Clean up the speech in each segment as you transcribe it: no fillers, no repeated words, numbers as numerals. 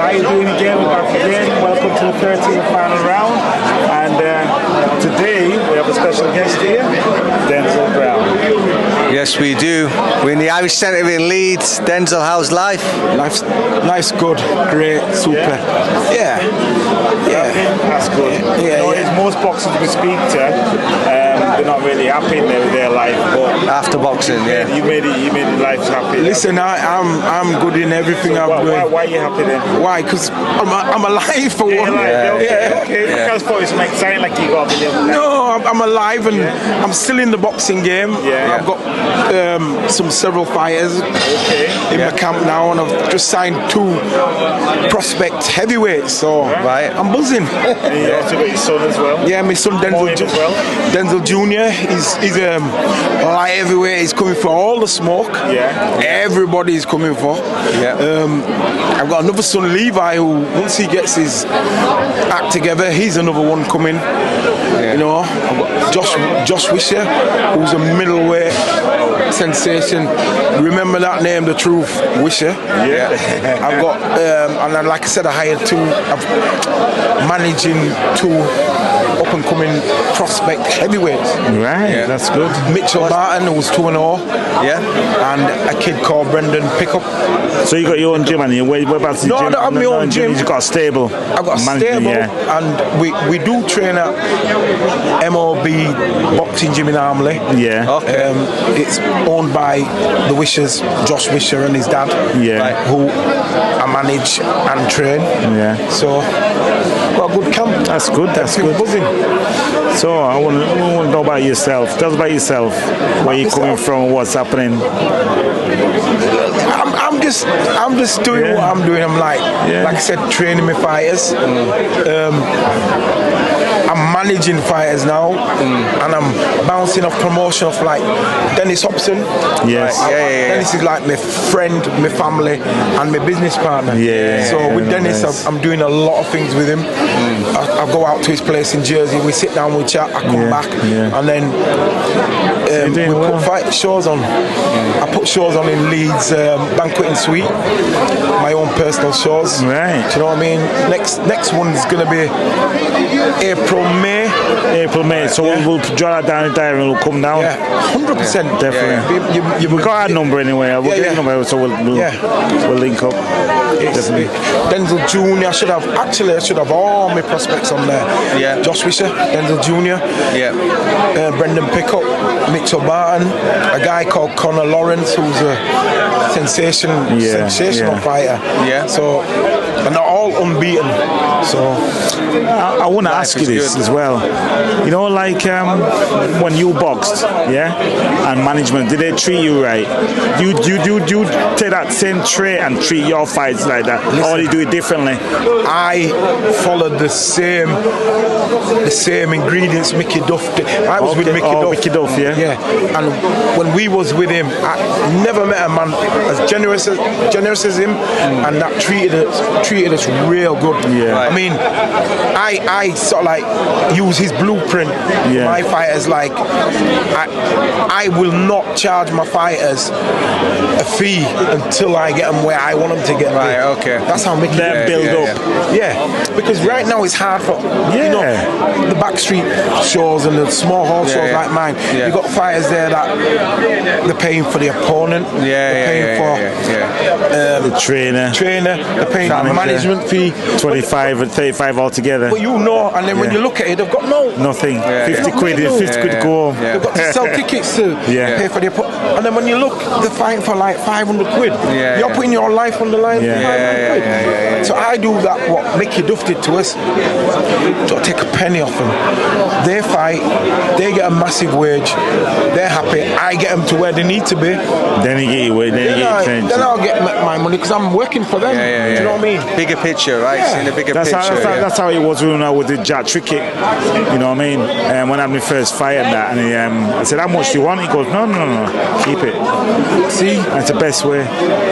How you doing again? We're back again. Welcome to the 13th final round. And today we have a special guest here, Denzil Browne. Yes, we do. We're in the Irish Centre in Leeds. Denzil, how's life? Life's good, great, super. Yeah. That's good. It's most boxers we speak to, they're not really happy with their life. But after boxing, you made it life happy. Listen, I'm good in everything I'm doing. Why are you happy then? Why? Because I'm alive for one. Okay. I thought it was exciting like you got a No, I'm alive and I'm still in the boxing game. I've got several fighters in my camp now, and I've just signed 2 prospect heavyweights. So I'm buzzing. And you also got your son as well. Yeah, my son Denzil Jr. He's a light heavyweight. He's coming for all the smoke. Everybody's coming for. I've got another son, Levi, who once he gets his act together, he's another one coming. You know, I've got Josh Wisher, who's a middleweight sensation. Remember that name, the truth, Wisher. I've got, and like I said, I hired 2. I'm managing 2 up and coming prospect heavyweights. That's good. Mitchell Barton, who was 2-0. And a kid called Brendan Pickup. So you got your own gym, and whereabouts the gym? No, I don't have my own gym. You've got a stable. I've got a stable, and we do train at MOB boxing gym in Armley. It's owned by the Wishers, Josh Wisher and his dad, who I manage and train. So got a good camp. That's good. Buzzing. So I want to know about yourself. Tell us about yourself. Where you coming from? What's happening? I'm just doing what I'm doing. I'm like I said, training my fighters. I'm managing fighters now, and I'm bouncing off promotion of like Dennis Hobson. Dennis is like my friend, my family, and my business partner. So with Dennis, I'm doing a lot of things with him. I go out to his place in Jersey. We sit down, we chat. I come back, and then we put fight shows on. I put shows on in Leeds, banqueting suite, my own personal shows. Do you know what I mean? Next one's gonna be April, May. So we'll draw that down in diary and we'll come down. 100%, definitely. We've got our number anyway. We'll get your number, so we'll link up. Definitely. Denzil Jr. I should have all my prospects on there. Josh Wisher, Denzil Jr. Brendan Pickup, Mitchell Barton, a guy called Conor Lawrence, who's a sensational fighter. So, and they're all unbeaten. So I want to ask you this as well. You know, like when you boxed, and management, did they treat you right? Do you take that same trait and treat your fights like that, or do you do it differently? I followed the same ingredients Mickey Duff did. I was with Mickey Duff. And when we was with him, I never met a man as generous as him, and that treated us real good. I mean, I sort of like use his blueprint for my fighters. Like I will not charge my fighters a fee until I get them where I want them to get. That's how Mickey build up. Because right now it's hard for the backstreet shows and the small hall shows like mine. You got fighters there that they're paying for the opponent. They're paying for the trainer. They're paying the management fee. 25 and 35 altogether. But and then when you look at it, they've got nothing. 50 quid to go home. They've got to sell tickets to pay for the opponent. And then when you look, they're fighting for like 500 quid. You're putting your life on the line for 500 quid. So I do that, what Mickey Duff did to us. Don't take a penny off them. They fight, they get a massive wage, they're happy, I get them to where they need to be. Then you get your wage, then I'll get my money because I'm working for them. Do you know what I mean? Bigger picture, right? Seeing the bigger picture. That's how it was with the Jack Trickett. You know what I mean? When I had my first fight and that, and I said, how much do you want? He goes, no, keep it. See? That's the best way.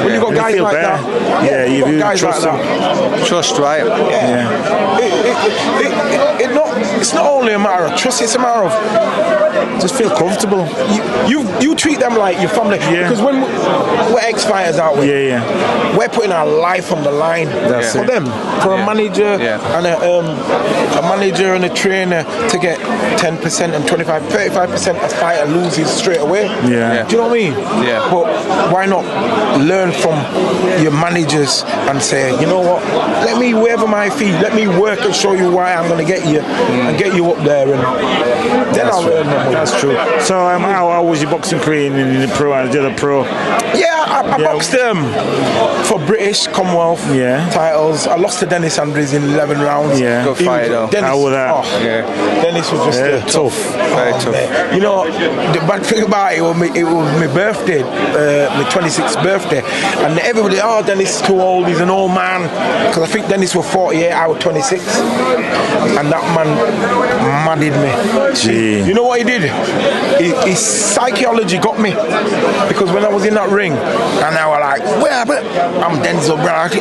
When you got guys like that. You trust them. Trust, right? It not it's not only a matter of trust, it's a matter of just feel comfortable. You treat them like your family. Because when we're ex-fighters, aren't we? We're putting our life on the line for them. For a manager and a manager and a trainer to get 10% and 35% a fighter loses straight away. Do you know what I mean? But why not learn from your managers and say, you know what, let me waive my fee, let me work and show you why I'm going to get you and get you up there, and then I'll learn them. That's true. So how was your boxing career in the pro and the other pro? I boxed for British Commonwealth titles. I lost to Dennis Andrews in 11 rounds. Good fight though. How was that? Dennis was just tough. Very tough. You know, the bad thing about it was my birthday, my 26th birthday, and everybody, Dennis is too old, he's an old man, because I think Dennis was 48, I was 26, and that man madded me. You know what he did? His psychology got me, because when I was in that ring, and I was like, I'm Denzil Browne.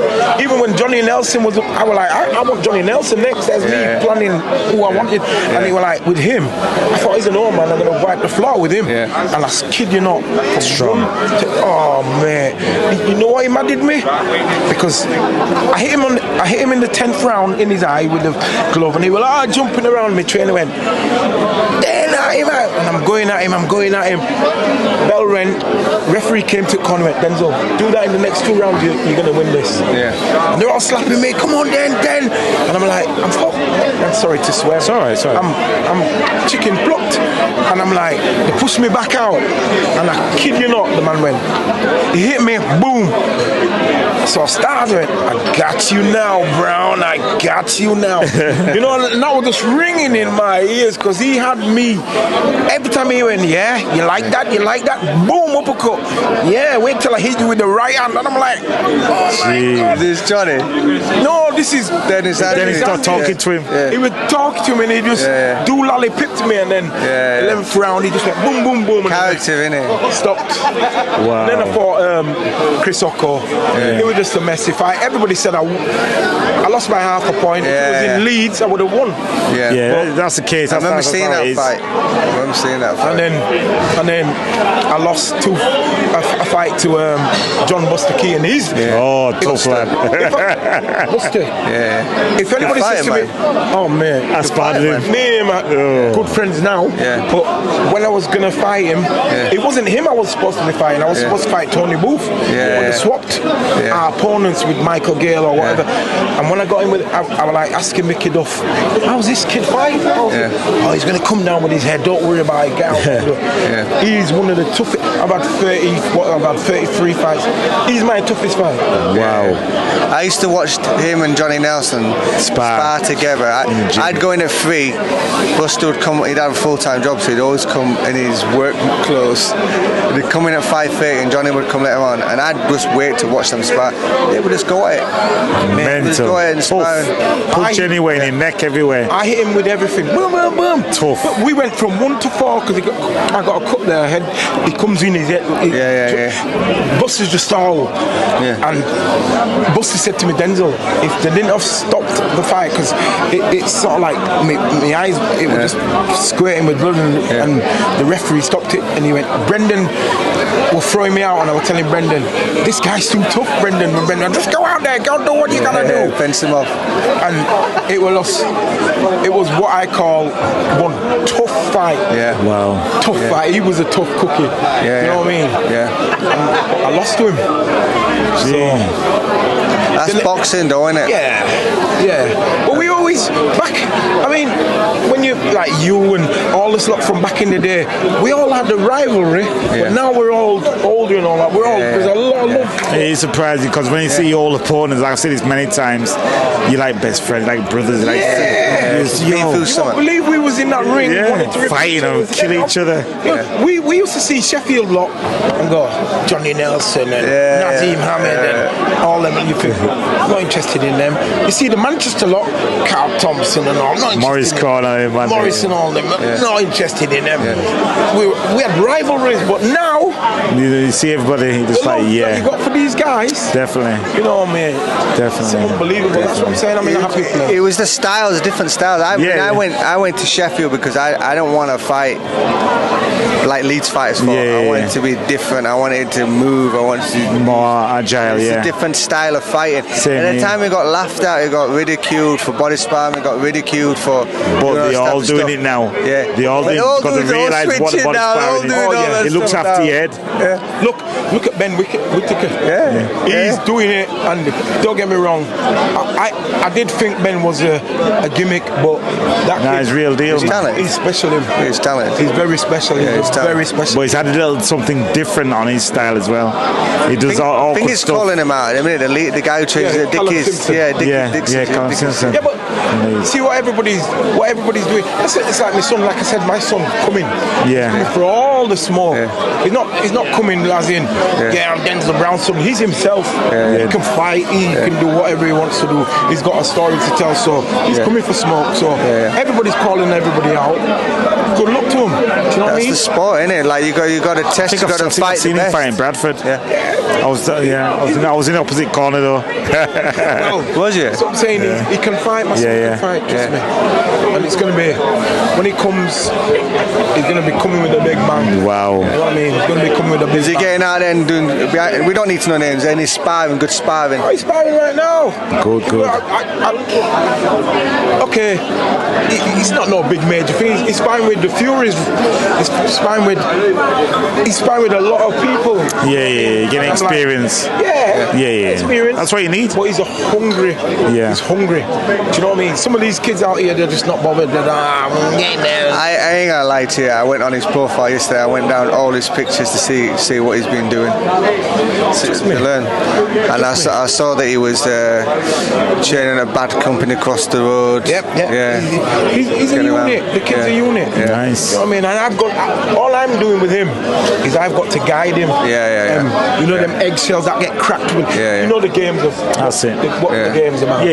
Even when Johnny Nelson was up, I was like, I want Johnny Nelson next. That's me planning who I wanted. And he was like, with him, I thought he's an old man, I'm going to wipe the floor with him. And I kid you not, strong. Oh man, you know why he madded me? Because I hit him in the 10th round in his eye with the glove, and he was jumping around me. Trainer went, and I'm going at him. Bell rang. Referee came to corner, went, Denzil, do that in the next 2 rounds, you're going to win this. And they're all slapping me, come on then. And I'm like, I'm sorry to swear. Sorry. I'm chicken plucked. And I'm like, they pushed me back out. And I kid you not, the man went, he hit me, boom. So I started, I got you now, Brown, I got you now. You know, and that was just ringing in my ears, because he had me. Every time he went, you like that, boom, uppercut. Wait till I hit you with the right hand. And I'm like, oh my God. This is Johnny? No, this is Dennis. Dennis started talking to him. He would talk to him, and he just do lollipop me, and then 11th round, he just went boom, boom, boom. Character, innit? Stopped. Wow. Then I fought Chris Ocko. It was just a messy fight. Everybody said I lost by half a point. If it was in Leeds, I would have won. That's the case. I remember seeing that fight. And then I lost a fight to John Buster Key, and he's tough lad. Buster. If anybody says to me, oh man, I sparred him. Me and my good friends now. But when I was gonna fight him, it wasn't him I was supposed to be fighting. I was supposed to fight Tony Booth. They swapped our opponents with Michael Gale or whatever. And when I got in with, I was like asking Mickey Duff, how's this kid fighting? He's gonna come down with his head. Don't worry about it. Get out. He's one of the toughest. I've had 33 fights. He's my toughest fight. Wow. I used to watch him and Johnny Nelson spar together. I'd go in at 3. Buster would come. He'd have a full-time job, so he'd always come in his work clothes. He'd come in at 5:30, and Johnny would come later on, and I'd just wait to watch them spar. They would just go at it. Mental. Just go at it and spar. Punch anywhere in your neck, everywhere. I hit him with everything. Boom, boom, boom. Tough. But we went from 1 to 4 because I got a cut there. He comes in his head. Buster's just all. And Buster said to me, Denzil, if they didn't have stopped the fight, because it's sort of like my eyes, it was just squirting with blood, and the referee stopped it, and he went, Brendan was throwing me out, and I was telling Brendan, this guy's too tough, Brendan, just go out there, go do what you gotta do. Fence him off. And it was what I call one tough fight. Wow. Tough fight. He was a tough cookie. You know what I mean? I lost to him. That's boxing, though, isn't it? But we always when you like you and all this lot from back in the day, we all had the rivalry, but now we're all older and all that. There's a lot of love. It is surprising, because when you see all opponents, I've said this many times, you like best friends, like brothers, like you don't believe we was in that ring fighting and kill each other. We used to see Sheffield lot and go Johnny Nelson and Nazim Hamid and all them, and you think not interested in them. You see the Manchester lot, Carl Thompson and all, not Morris Corner, Morris and all them, not interested in them. We had rivalries, but now now. You see everybody in this fight, that you got for these guys. Definitely. You know what I mean? Definitely. It's unbelievable. That's what I'm saying. I'm in a happy place. It was the styles, different styles. I went to Sheffield because I don't want to fight like Leeds fighters fought. I wanted to be different. I wanted to move. I wanted to be more agile. It's a different style of fighting. At the time, we got laughed at. We got ridiculed for body sparring. We got ridiculed for. But they're all doing it now. Yeah, they all doing it because they realise what the body sparring is. It looks after your head. Yeah. Look at Ben Whittaker. He's doing it, and don't get me wrong. I did think Ben was a gimmick, but that kid, he's real deal. He's talent. He's special. He's talent. He's very special. He's very special. But he's had a little something different on his style as well. He does all I think he's calling him out. I mean, the guy who trains Dickies. Callum Simpson. Yeah, but see what everybody's doing. It's like my son. Like I said, my son coming. Yeah. For all the smoke. He's not coming as in. I'm Denzil Browne son. He's himself. He can fight. He can do whatever he wants to do. He's got a story to tell. So he's coming for smoke. So everybody's calling everybody out. Good luck to him. Do you know what I mean? That's the sport, isn't it? Like you got to test. You got to fight. I've seen him fight in Bradford. I was in the opposite corner though. Was you? That's what I'm saying. He can fight. My son can fight. Trust me. And it's going to be when he comes. He's going to be coming with a big bang. Wow. You know what I mean? He's going to be coming with a big bang. Is he getting out there and doing? We don't need to know names. Any sparring, good sparring. He's sparring right now. Good. Okay. He's not no big major thing. He's sparring with the Furies. He's sparring with a lot of people. Yeah. Getting experience. Experience. That's what you need. But he's hungry. He's hungry. Do you know what I mean? Some of these kids out here, they're just not bothered. They're I'm getting there. I ain't gonna lie to you. I went on his profile yesterday. I went down all his pictures to see what he's been doing. To learn. And I saw that he was training a bad company across the road. He's a unit. The kid's a unit. Nice. You know what I mean? And I've got all I'm doing with him is I've got to guide him. You know them eggshells that get cracked with. You know the games of what the game's about.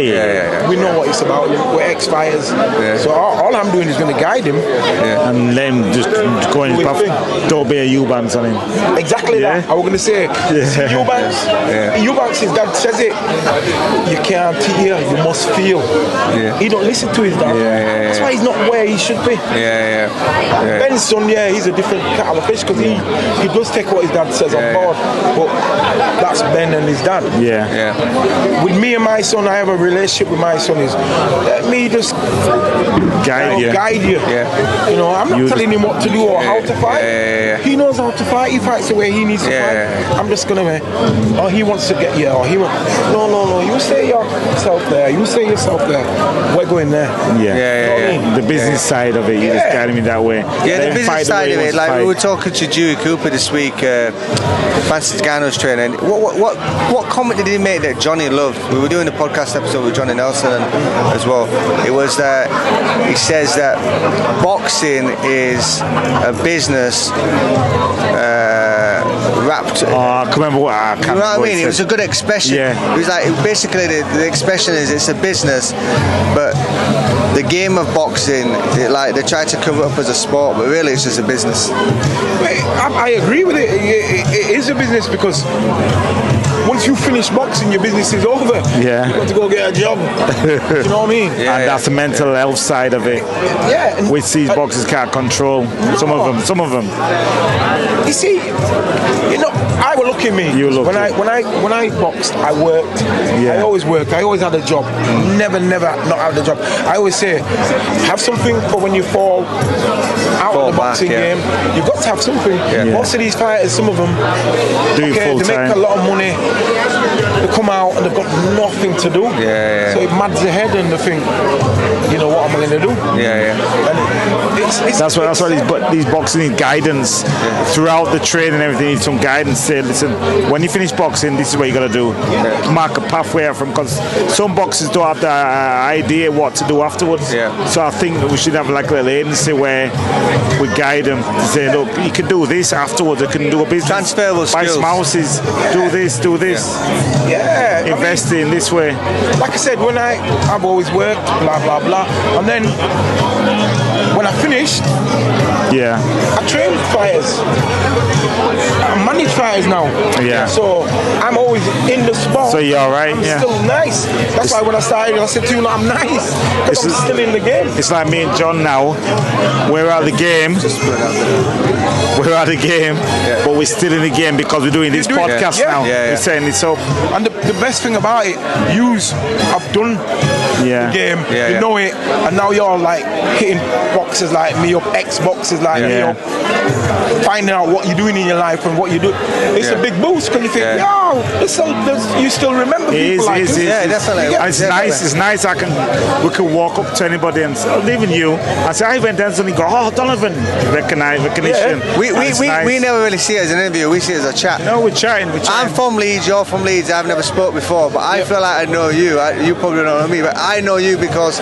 We know what it's about. We're ex-fighters. So all I'm doing is going to guide him and let him just go in his path. Don't be a Eubanks on him. Exactly that. I was going to say Eubanks, his dad says it. You can't hear, you must feel. He don't listen to his dad. That's why he's not where he should be. Ben's son, he's a different kettle of fish because he does take what his dad says on board. But that's Ben and his dad. With me and my son, I have a relationship with my son. Is let me just guide you. You know, I'm not telling him what to do or how to fight. He knows how to fight. He fights the way he needs to fight. I'm just gonna he wants to get you, or he wants. No. You stay yourself there. You stay yourself there. We're going there. You know what I mean? The business side of it, you just guide me that way. The business side of it. Like we were talking to Dewey Cooper this week, Francis Gano's trainer. What comment did he make that Johnny loved? We were doing a podcast episode with Johnny Nelson as well. It was that he says that boxing is a business wrapped. I can't remember what I can't. You know what I mean? It was a good expression. It was like basically the expression is it's a business, but the game of boxing, they try to cover it up as a sport, but really it's just a business. I agree with it. It is a business because once you finish boxing, your business is over. You've got to go get a job. Do you know what I mean? And that's the mental health side of it. Which these boxers can't control. Some of them. You see, I will look at me. When I boxed, I worked. I always worked. I always had a job. Never not had a job. I always say, have something for when you fall out of the boxing game. You've got to have something. Most of these fighters, some of them, they make a lot of money. They come out and they've got nothing to do. So it mads their head and they think, what am I going to do? And that's why these boxing need guidance throughout the training and everything. Need some guidance. Say, listen, when you finish boxing, this is what you got to do. Mark a pathway out from, because some boxers don't have the idea what to do afterwards. So I think we should have like a little agency where we guide them to say, look, you can do this afterwards. You can do a business. Transferable buy skills. some houses. Do this. Do this. Invest in this way. Like I said, when I've always worked, blah blah blah, and then when I finished, I trained fighters. I manage fighters now. So I'm always in the sport. So you're alright. I'm still nice. That's why when I started, I said to you, I'm nice because I'm still in the game. It's like me and John now. We're out of the game. We're out of the game, but we're still in the game because we're doing this podcast now. We're setting this up. And the best thing about it, I've done the game, you know it, and now you're like hitting boxers like me up, ex-boxers like me up, finding out what you're doing in your life and what you do. It's a big boost because you think, you still remember people like this. Yeah, definitely. It's nice. It's nice. We can walk up to anybody and even you. I say, I went Denzil, and you go, oh, Donovan, recognition. We never really see it as an interview. We see it as a chat. No, we're chatting. I'm from Leeds. You're from Leeds. I've never spoke before, but I feel like I know you. You probably don't know me, but I know you because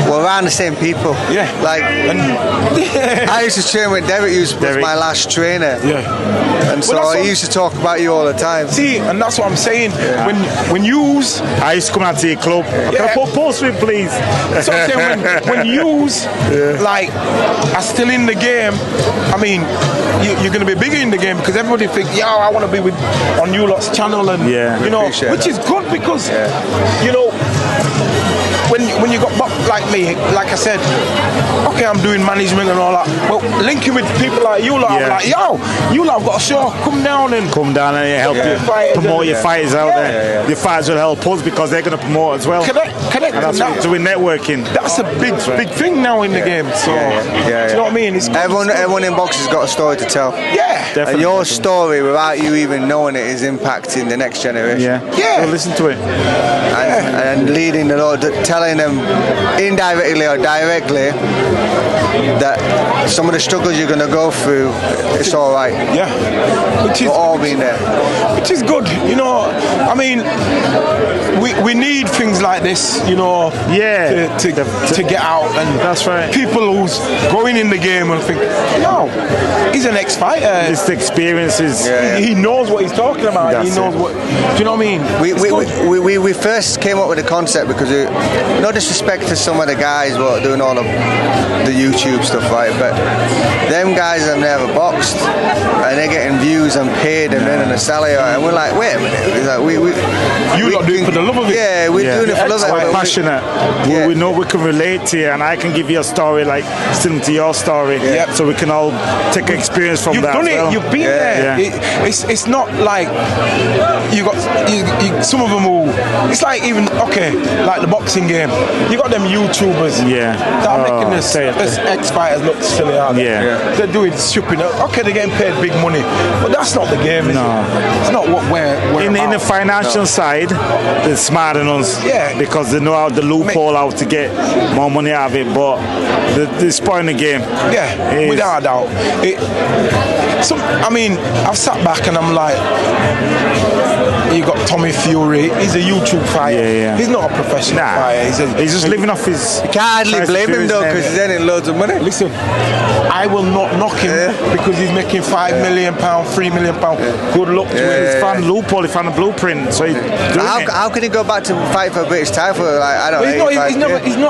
we're around the same people. Like, I used to train with Derek. He was my last trainer. And so I used to talk about you all the time. See, and that's what I'm saying. When yous, I used to come out to your club. Can I post with, please? So I'm saying when yous like are still in the game, I mean, you're going to be bigger in the game because everybody think, I want to be on you lot's channel, and you know, which is good because you know. When you got like me, like I said, okay, I'm doing management and all that. Well, linking with people like you lot, I'm like, you lot have got a show. Come down and help you promote your fighters out there. Your fighters will help us because they're going to promote as well. Connect. And that's what we're networking. That's a big thing now in the game. So, do you know what I mean? It's everyone in boxing has got a story to tell. Definitely. And your story, without you even knowing it, is impacting the next generation. So listen to it. And leading the Lord, telling them indirectly or directly that some of the struggles you're going to go through, it's all right. We're all been there. Which is good, you know. I mean, we need things like this, you know, to get out. And that's right. People who's going in the game and think, he's an ex-fighter. It's the experiences. He knows what he's talking about. He knows what. Do you know what I mean? We first came up with the concept because no disrespect to some of the guys who are doing all of the YouTube stuff, right? But them guys have never boxed and they're getting views and paid and then in a salary, and we're like, wait a minute. It's like you're not doing it for the love of it. Yeah, we're doing it for love of it. We're passionate. We know we can relate to you, and I can give you a story like similar to your story, so we can all take experience from that. You've done it. Well. You've been there. It's not like you got some of them who. It's like even like the boxing game. You got them YouTubers that are making this ex-fighters look silly. They're doing stupid. Okay, they're getting paid big money, but that's not the game. Is it? It's not what we're in the financial side. They're smarter than us because they know how the loophole how to get more money out of it. But they're spoiling the game. Without a doubt. I mean, I've sat back and I'm like, you got Tommy Fury. He's a YouTube fighter. He's not a professional fighter. He's just living off his. You can't hardly blame him though because he's earning loads of money. Listen, I will not knock him because he's making £5 million, £3 million. Good luck to him. He's found a loophole. He found a blueprint. So how can he go back to fight for a British title? Like, I don't know.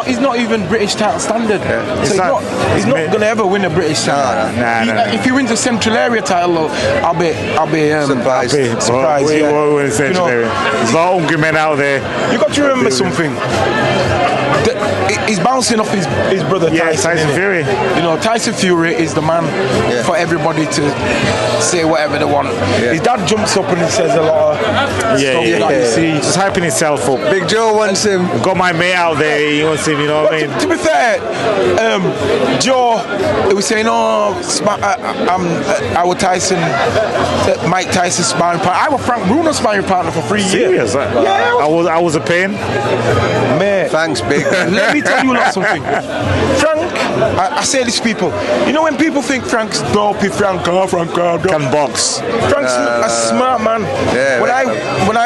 He's not even British title standard. So he's not going to ever win a British title. If he wins a Central Area title, I'll be surprised. There's a lot of hungry men out there. You got to remember something. He's bouncing off his brother Tyson Fury. You know, Tyson Fury is the man for everybody to say whatever they want. His dad jumps up and he says a lot of stuff that you see. Just hyping himself up. Big Joe wants him. Got my mate out there. He wants him. You know what I mean? To be fair, Joe, he was saying, Mike Tyson sparring partner. I was Frank Bruno sparring partner for 3 years. Serious? I was a pain. Mate. Thanks, big. Let me tell you something. Frank, I say this to people. You know when people think Frank's dopey, Frank can box. Frank's a smart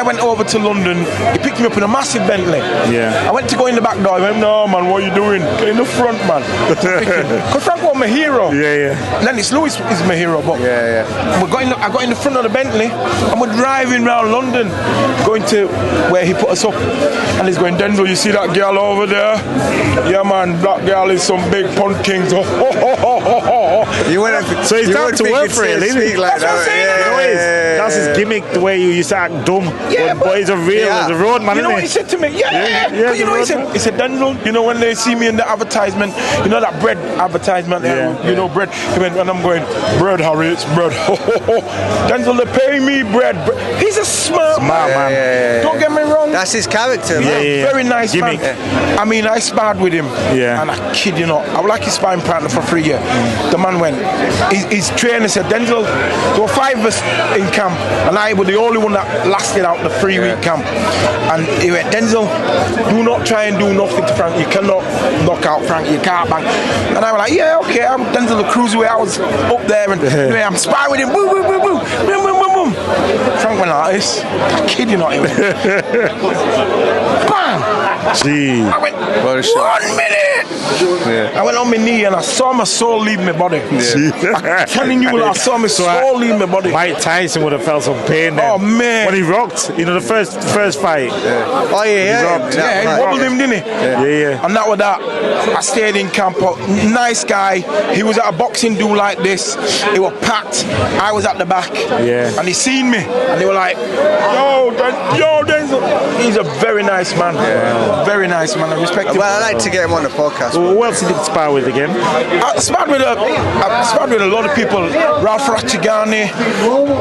I went over to London. He picked me up in a massive Bentley. Yeah. I went to go in the back door. He went, no, man, what are you doing? Get in the front, man. Because Frank was my hero. Yeah. Lennox Lewis is my hero, but I got in the front of the Bentley and we're driving around London, going to where he put us up. And he's going, Denzil, you see that girl over there? Yeah, man, that girl is some big punt king. So he's down to work for it, isn't he? Like that's his gimmick, the way you used to act dumb. Yeah, but he's a road man, you know what he said to me? You know what he said? He said, Denzil, you know when they see me in the advertisement, you know that bread advertisement, you know bread. He went, and I'm going, bread, Harry, it's bread. Denzil, they pay me bread. He's a smart man. Don't get me wrong. That's his character, man. Very nice gimmick. Man. I mean, I sparred with him, and I kid you not, I was like his sparring partner for 3 years. The man went, his trainer said, Denzil, there were 5 of us in camp, and I was the only one that lasted out the 3-week camp. And he went, Denzil, do not try and do nothing to Frank. You cannot knock out Frank. You can't bang. And I was like, yeah, okay. I'm Denzil the Cruiserweight. I was up there, and anyway, I'm sparring with him. Boom, boom, boom, boom, boom, boom, boom, boom. Frank went like this. I kid you not. He went, bam. Gee. I went, 1 minute. I went on my knee and I saw my soul leave my body. I'm telling you, I saw my soul leave my body. Mike Tyson would have felt some pain then. Oh man, when he rocked, you know, the first fight. Oh yeah, he wobbled him, didn't he? Yeah. And that was that. I stayed in camp. Nice guy. He was at a boxing do like this. It was packed. I was at the back. Yeah. And he seen me, and they were like, yo, Denzil. He's a very nice man. Very nice man. I respect him. Well, I'd like to get him on the podcast. Well, who else did you spar with again? I sparred with a lot of people. Ralph Ratchigani,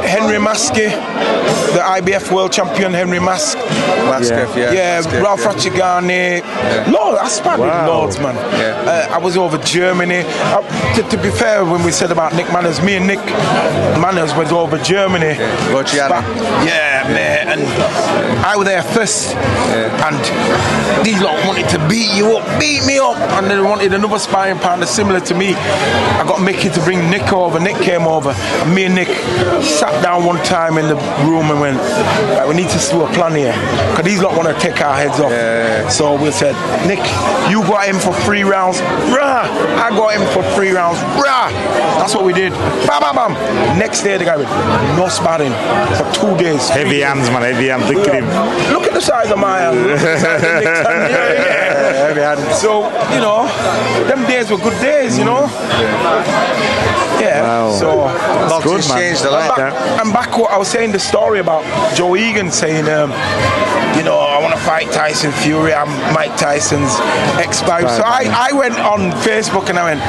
Henry Maskey, the IBF world champion Henry Maskey. Ralph Ratchigani. No, I sparred with loads, man. I was over Germany. To be fair, when we said about Nick Manners, me and Nick Manners was over Germany. Yeah, man. And I was there first. And these lot wanted to beat me up. And they wanted another sparring partner similar to me. I got Mickey to bring Nick over. Nick came over. And me and Nick sat down one time in the room and went, right, we need to do a plan here. Because these lot want to take our heads off. So we said, Nick, you got him for 3 rounds. Rah! I got him for 3 rounds. Rah! That's what we did. Bam, bam, bam. Next day, the guy went, no sparring for 2 days. Heavy hands, man. Heavy hands. Look at him. Look at the size of my hand. Look at the size of Nick's hand. Heavy hands. So, you know, them days were good days, you know. Wow. So that's good, man. Changed a lot. I'm back what I was saying, the story about Joe Egan saying, you know, I want to fight Tyson Fury. I'm Mike Tyson's ex-spouse. So I went on Facebook and I went,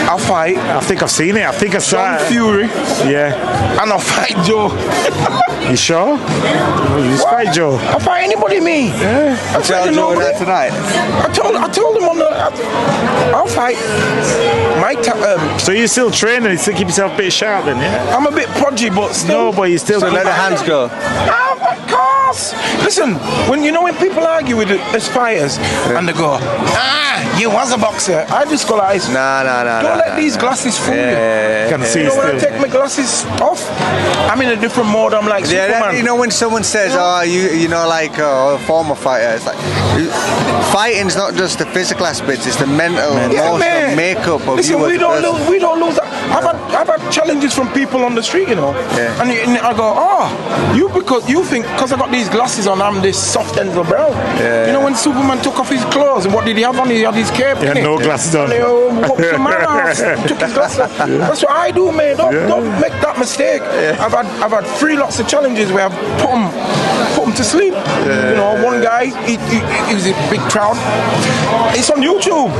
I'll fight. I think I've seen it. I think I saw John Fury. Yeah. And I'll fight Joe. You sure? You fight Joe? I'll fight anybody, me. Yeah. I'll tell Joe that tonight. I told him on the. I'll fight Mike. So you're still training? You still keep yourself a bit sharp then, yeah? I'm a bit podgy, but still. No, but you still. So let the hands go. Of course. Listen, when people argue with us fighters and they go, you was a boxer. I just go like, don't let these glasses fool you. Can see you know, still. when I take my glasses off, I'm in a different mode. I'm like Superman. You know when someone says, you know, like a former fighter, it's like fighting's not just the physical aspects; it's the mental, emotional makeup of Listen, you. We don't lose that. I've had challenges from people on the street, you know, and I go, because you think because I got these glasses on, I'm this soft Denzil Browne. You know when Superman took off his clothes and what did he have on? He had his cape. He had no glasses on. Whooped the man ass, took his glasses off. That's what I do, man. Don't make that mistake. I've had 3 lots of challenges where I've put him to sleep. You know, one guy, he was a big crowd. It's on YouTube.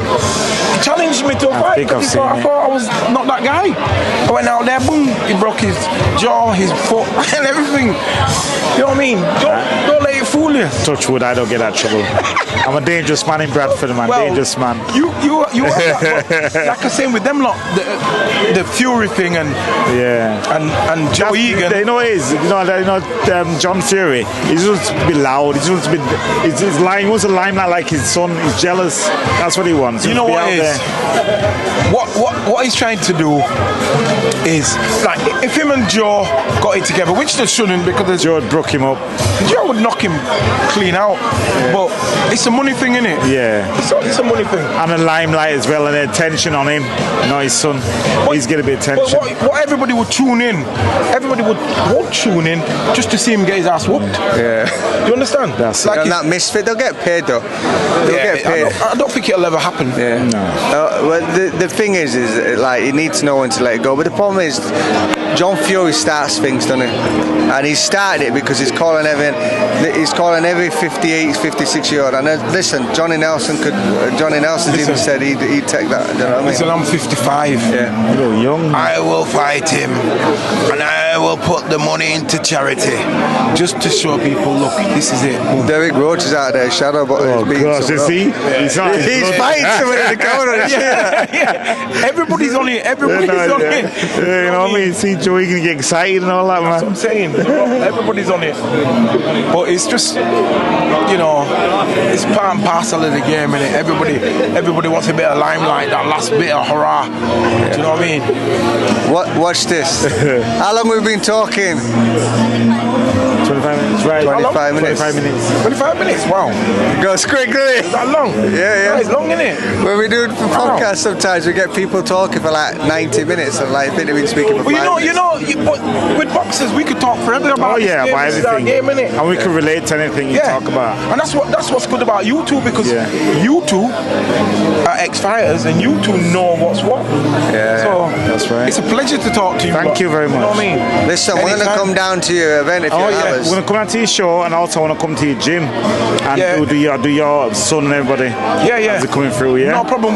He challenged me to a fight because I thought I was not that guy. I went out there, boom, he broke his jaw, his foot, and everything. You know what I mean? Don't let it fool you. Touch wood, I don't get that trouble. I'm a dangerous man in Bradford, man. Well, dangerous man. You are that, like I say with them lot, the Fury thing and Joe Egan. You know what it is? You know, John Fury. He just wants to be loud. He just wants to be. He wants a limelight like his son. He's jealous. That's what he wants. You know what it is? What he's trying to do is like if him and Joe got it together, which they shouldn't because Joe broke him up. Joe would knock him clean out, but it's a money thing, innit? Yeah, it's a money thing. And a limelight as well, and the attention on him. Not his son. He's getting a bit of attention. What everybody would tune in. Everybody would tune in just to see him get his ass whooped. Yeah. Do you understand? That's like that misfit. They'll get paid though. They'll get paid. I don't think it'll ever happen. Yeah. No. Well, the thing is like you need to know when to let it go. But the problem is, John Fury starts things, doesn't he? And he started it because he's calling every 58, 56-year-old. And listen, Johnny Nelson even said he'd take that. You know what I mean? Listen, I'm 55. Yeah. You're young. I will fight him, and I will put the money into charity, just to show people, look, this is it. Boom. Derek Roach is out there, shadow, but he's he's fighting someone in the corner. Yeah. Everybody's on it. Everybody's on it. You know what I mean? See Joey can get excited and all that, man. That's what I'm saying. Everybody's on it. But it's just, you know, it's part and parcel of the game, innit? Everybody wants a bit of limelight, that last bit of hurrah. Do you know what I mean? Watch this. How long have we been talking? 25 minutes, right? 25 minutes. 25 minutes. 25 minutes, wow. It goes quick, doesn't it? Is that long? Yeah. It's long, isn't it? When we do podcasts, sometimes we get people talking for like 90 minutes and like they've been speaking for 5 minutes. But with boxers, we could talk forever about this game. About everything. Game, innit? And we can relate to anything you talk about. And that's what's good about you two, because you two are ex-fighters and you two know what's what. Yeah, so that's right. It's a pleasure to talk to you. Thank you very much. You know what I mean? Listen, we're going to come down to your event if you have us. We're going to come down to your show, and also want to come to your gym and do your son and everybody. Yeah. As they're coming through, No problem.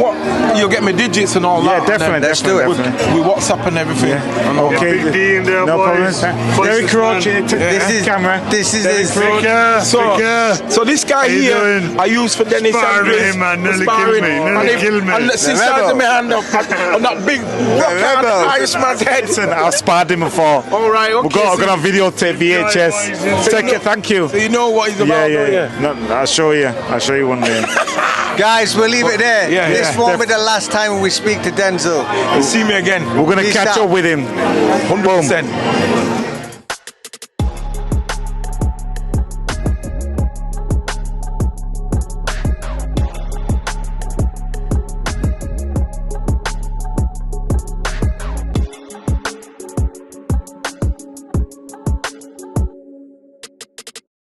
You'll get me digits and all that. Yeah, definitely. Let's do it. We WhatsApp and everything. Yeah. Okay. No problem. Derek Roach, This is his. So this guy here, I use for Dennis Andrews. Nearly killed me. And since I had my hand up on that big rock on Irishman's head. Listen, I've sparred him before. All right, okay. We're going to videotape VHS. Take it, thank you. So you know what he's about, No, I'll show you one day. Guys, we'll leave it there. This won't be the last time we speak to Denzil. You'll see me again. We're going to catch up with him. 100%.